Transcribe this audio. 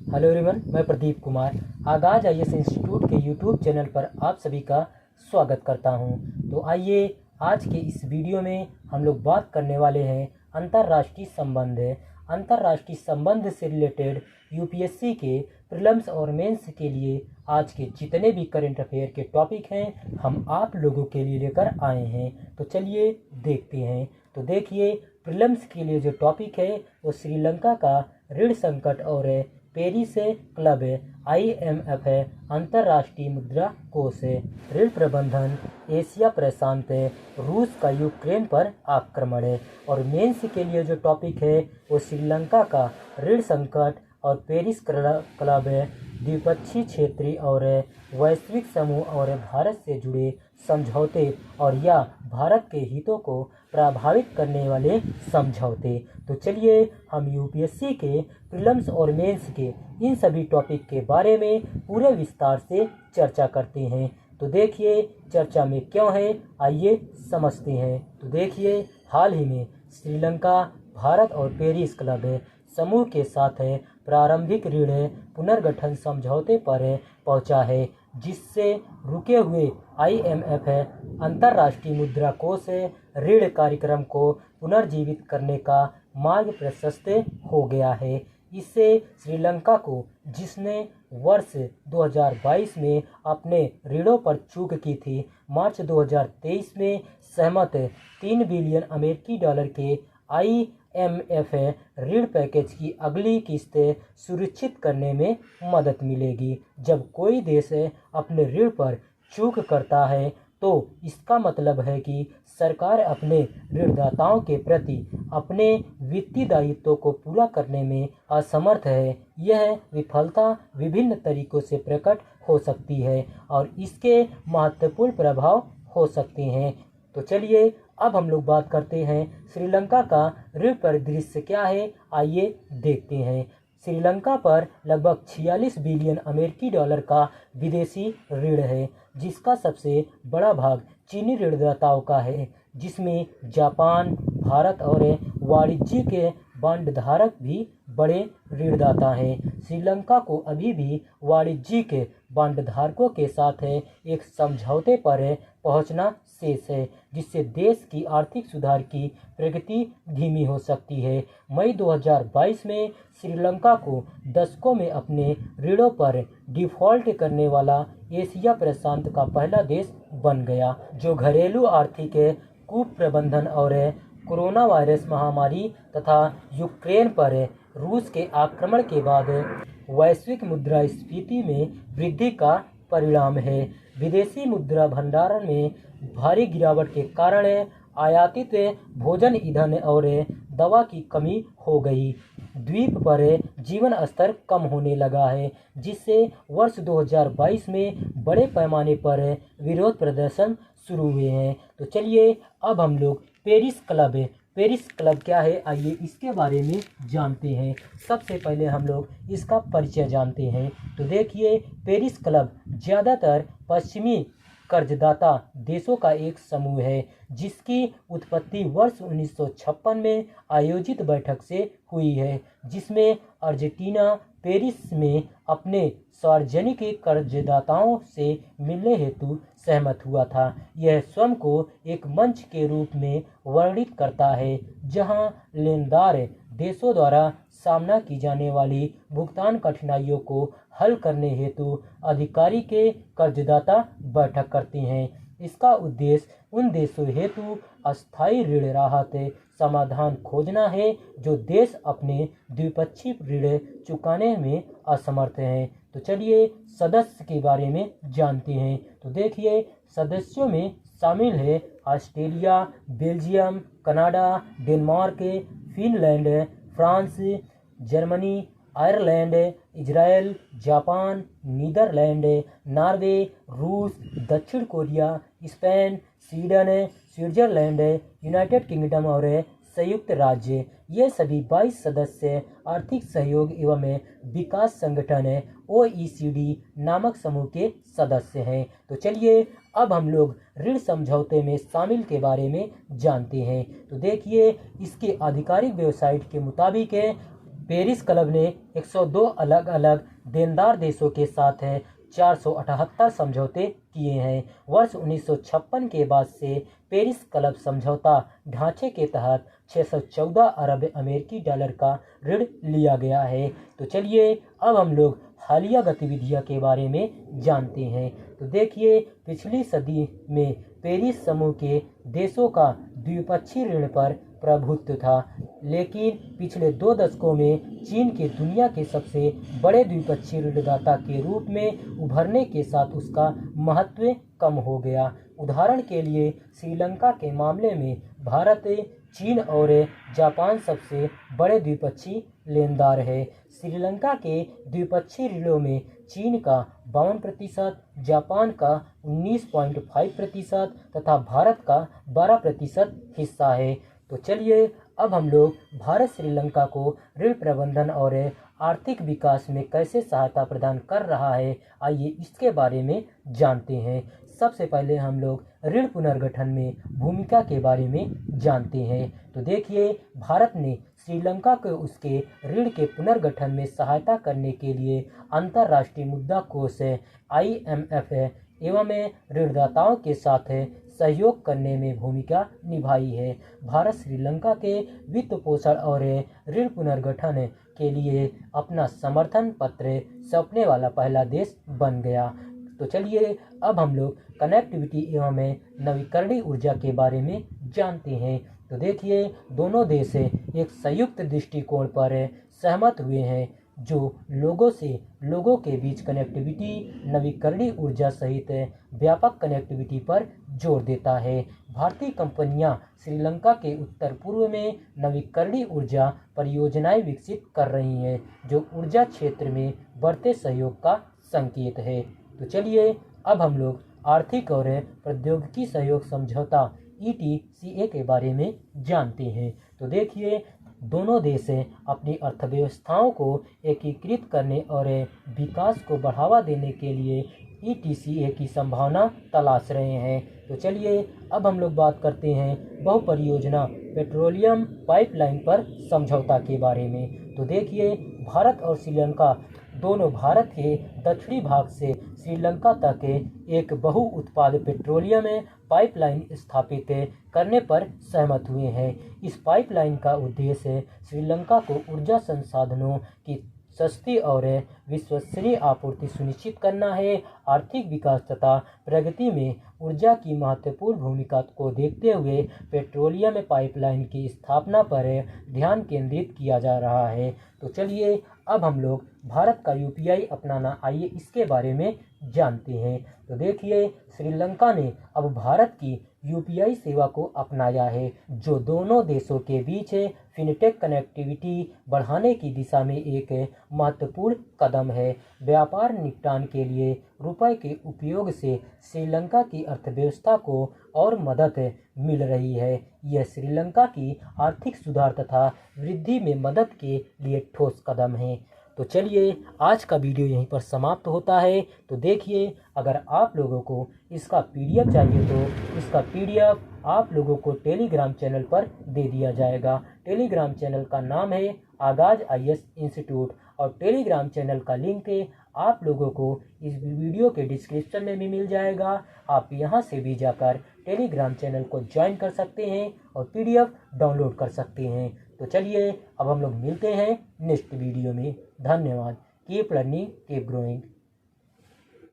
Hello everyone, मैं प्रदीप कुमार आगाज IAS institute के यूट्यूब चैनल पर आप सभी का स्वागत करता हूं। तो आइए आज के इस वीडियो में हम लोग बात करने वाले हैं अंतर्राष्ट्रीय संबंध। अंतर्राष्ट्रीय संबंध से रिलेटेड यूपीएससी के प्रीलिम्स और मेंस के लिए आज के जितने भी करंट अफेयर के टॉपिक हैं हम आप लोगों के लिए लेकर आए हैं। तो चलिए देखते हैं। तो देखिए, प्रीलिम्स के लिए जो टॉपिक है वो श्रीलंका का ऋण संकट और पेरिस क्लब है, IMF है, अंतर्राष्ट्रीय मुद्रा कोष है, ऋण प्रबंधन, एशिया प्रशांत है, रूस का यूक्रेन पर आक्रमण है। और मेंस के लिए जो टॉपिक है वो श्रीलंका का ऋण संकट और पेरिस क्लब है, द्विपक्षीय क्षेत्रीय और वैश्विक समूह और भारत से जुड़े समझौते और या भारत के हितों को प्रभावित करने वाले समझौते। तो चलिए हम यूपीएससी के प्रीलिम्स और मेंस के इन सभी टॉपिक के बारे में पूरे विस्तार से चर्चा करते हैं। तो देखिए चर्चा में क्यों है, आइए समझते हैं। तो देखिए, हाल ही में श्रीलंका भारत और पेरिस क्लब समूह के साथ प्रारंभिक ऋण पुनर्गठन समझौते पर पहुंचा है, जिससे रुके हुए IMF अंतर्राष्ट्रीय मुद्रा कोष ऋण कार्यक्रम को पुनर्जीवित करने का मार्ग प्रशस्त हो गया है। इससे श्रीलंका को, जिसने वर्ष 2022 में अपने ऋणों पर चूक की थी, मार्च 2023 में सहमत $3 बिलियन अमेरिकी डॉलर के IMF ऋण पैकेज की अगली किस्त सुरक्षित करने में मदद मिलेगी। जब कोई देश अपने ऋण पर चूक करता है तो इसका मतलब है कि सरकार अपने ऋणदाताओं के प्रति अपने वित्तीय दायित्वों को पूरा करने में असमर्थ है। यह विफलता विभिन्न तरीकों से प्रकट हो सकती है और इसके महत्वपूर्ण प्रभाव हो सकते हैं। तो चलिए अब हम लोग बात करते हैं श्रीलंका का ऋण परिदृश्य क्या है, आइए देखते हैं। श्रीलंका पर लगभग 46 बिलियन अमेरिकी डॉलर का विदेशी ऋण है, जिसका सबसे बड़ा भाग चीनी ऋणदाताओं का है, जिसमें जापान, भारत और वाणिज्यिक बॉन्ड धारक भी बड़े ऋणदाता हैं। श्रीलंका को अभी भी वाणिज्यिक बॉन्ड धारकों के साथ एक समझौते पर पहुंचना शेष है, जिससे देश की आर्थिक सुधार की प्रगति धीमी हो सकती है। मई 2022 में श्रीलंका को दशकों में अपने ऋणों पर डिफॉल्ट करने वाला एशिया प्रशांत का पहला देश बन गया, जो घरेलू आर्थिक कुप्रबंधन और कोरोना वायरस महामारी तथा यूक्रेन पर रूस के आक्रमण के बाद वैश्विक मुद्रास्फीति में वृद्धि का परिणाम है। विदेशी मुद्रा भंडारण में भारी गिरावट के कारण आयातित भोजन, ईंधन और दवा की कमी हो गई। द्वीप पर जीवन स्तर कम होने लगा है, जिससे वर्ष 2022 में बड़े पैमाने पर विरोध प्रदर्शन शुरू हुए हैं। तो चलिए अब हम लोग पेरिस क्लब क्या है, आइए इसके बारे में जानते हैं। सबसे पहले हम लोग इसका परिचय जानते हैं। तो देखिए, पेरिस क्लब ज़्यादातर पश्चिमी कर्जदाता देशों का एक समूह है, जिसकी उत्पत्ति वर्ष 1956 में आयोजित बैठक से हुई है, जिसमें अर्जेंटीना पेरिस में अपने सार्वजनिक कर्जदाताओं से मिलने हेतु सहमत हुआ था। यह स्वयं को एक मंच के रूप में वर्णित करता है, जहां लेनदार देशों द्वारा सामना की जाने वाली भुगतान कठिनाइयों को हल करने हेतु अधिकारी के कर्जदाता बैठक करते हैं। इसका उद्देश्य उन देशों हेतु अस्थायी ऋण राहत समाधान खोजना है जो देश अपने द्विपक्षीय ऋण चुकाने में असमर्थ हैं। तो चलिए सदस्य के बारे में जानते हैं। तो देखिए, सदस्यों में शामिल है Australia, Belgium, Canada, Denmark, Finland, France, Germany, Ireland, Israel, Japan, Netherland, Norway, रूस, दक्षिण Korea, Spain, Sweden, Switzerland, United Kingdom और संयुक्त राज्य। ये सभी 22 सदस्य आर्थिक सहयोग एवं विकास संगठन OECD नामक समूह के सदस्य हैं। तो चलिए अब हम लोग ऋण समझौते में शामिल के बारे में जानते हैं। तो देखिए, इसके आधिकारिक वेबसाइट के मुताबिक पेरिस क्लब ने 102 अलग अलग देनदार देशों के साथ 478 समझौते किए हैं। वर्ष 1956 के बाद से पेरिस क्लब समझौता ढांचे के तहत 614 अरब अमेरिकी डॉलर का ऋण लिया गया है। तो चलिए अब हम लोग हालिया गतिविधियों के बारे में जानते हैं। तो देखिए, पिछली सदी में पेरिस समूह के देशों का द्विपक्षीय ऋण पर प्रभुत्व था, लेकिन पिछले 2 दशकों में चीन के दुनिया के सबसे बड़े द्विपक्षीय ऋणदाता के रूप में उभरने के साथ उसका महत्व कम हो गया। उदाहरण के लिए श्रीलंका के मामले में भारत, चीन और जापान सबसे बड़े द्विपक्षीय लेनदार है। श्रीलंका के द्विपक्षीय ऋणों में चीन का 52%, जापान का 19.5% तथा भारत का 12% हिस्सा है। तो चलिए अब हम लोग भारत श्रीलंका को ऋण प्रबंधन और आर्थिक विकास में कैसे सहायता प्रदान कर रहा है, आइए इसके बारे में जानते हैं। सबसे पहले हम लोग ऋण पुनर्गठन में भूमिका के बारे में जानते हैं। तो देखिए, भारत ने श्रीलंका को उसके ऋण के पुनर्गठन में सहायता करने के लिए अंतर्राष्ट्रीय मुद्रा कोष IMF एवं ऋणदाताओं के साथ सहयोग करने में भूमिका निभाई है। भारत श्रीलंका के वित्त पोषण और ऋण पुनर्गठन के लिए अपना समर्थन पत्र सौंपने वाला पहला देश बन गया। तो चलिए अब हम लोग कनेक्टिविटी एवं नवीकरणीय ऊर्जा के बारे में जानते हैं। तो देखिए, दोनों देश एक संयुक्त दृष्टिकोण पर सहमत हुए हैं जो लोगों के बीच कनेक्टिविटी, नवीकरणीय ऊर्जा सहित व्यापक कनेक्टिविटी पर जोर देता है। भारतीय कंपनियां श्रीलंका के उत्तर पूर्व में नवीकरणीय ऊर्जा परियोजनाएं विकसित कर रही हैं, जो ऊर्जा क्षेत्र में बढ़ते सहयोग का संकेत है। तो चलिए अब हम लोग आर्थिक और प्रौद्योगिकी सहयोग समझौता ETCA के बारे में जानते हैं। तो देखिए, दोनों देश अपनी अर्थव्यवस्थाओं को एकीकृत करने और विकास को बढ़ावा देने के लिए ETCA की संभावना तलाश रहे हैं। तो चलिए अब हम लोग बात करते हैं बहुपरियोजना पेट्रोलियम पाइपलाइन पर समझौता के बारे में। तो देखिए, भारत और श्रीलंका दोनों भारत के दक्षिणी भाग से श्रीलंका तक एक बहु उत्पाद पेट्रोलियम पाइपलाइन स्थापित करने पर सहमत हुए हैं। इस पाइपलाइन का उद्देश्य श्रीलंका को ऊर्जा संसाधनों की सस्ती और विश्वसनीय आपूर्ति सुनिश्चित करना है। आर्थिक विकास तथा प्रगति में ऊर्जा की महत्वपूर्ण भूमिका को देखते हुए पेट्रोलियम पाइपलाइन की स्थापना पर ध्यान केंद्रित किया जा रहा है। तो चलिए अब हम लोग भारत का UPI अपनाना, आइए इसके बारे में जानते हैं। तो देखिए, श्रीलंका ने अब भारत की UPI सेवा को अपनाया है, जो दोनों देशों के बीच फिनटेक कनेक्टिविटी बढ़ाने की दिशा में एक महत्वपूर्ण कदम है। व्यापार निपटान के लिए रुपए के उपयोग से श्रीलंका की अर्थव्यवस्था को और मदद मिल रही है। यह श्रीलंका की आर्थिक सुधार तथा वृद्धि में मदद के लिए ठोस कदम है। तो चलिए आज का वीडियो यहीं पर समाप्त होता है। तो देखिए, अगर आप लोगों को इसका PDF चाहिए तो इसका PDF आप लोगों को टेलीग्राम चैनल पर दे दिया जाएगा। टेलीग्राम चैनल का नाम है आगाज IAS इंस्टीट्यूट और टेलीग्राम चैनल का लिंक आप लोगों को इस वीडियो के डिस्क्रिप्शन में भी मिल जाएगा। आप यहां से भी जाकर टेलीग्राम चैनल को ज्वाइन कर सकते हैं और PDF डाउनलोड कर सकते हैं। तो चलिए अब हम लोग मिलते हैं नेक्स्ट वीडियो में। धन्यवाद। Keep learning, keep growing.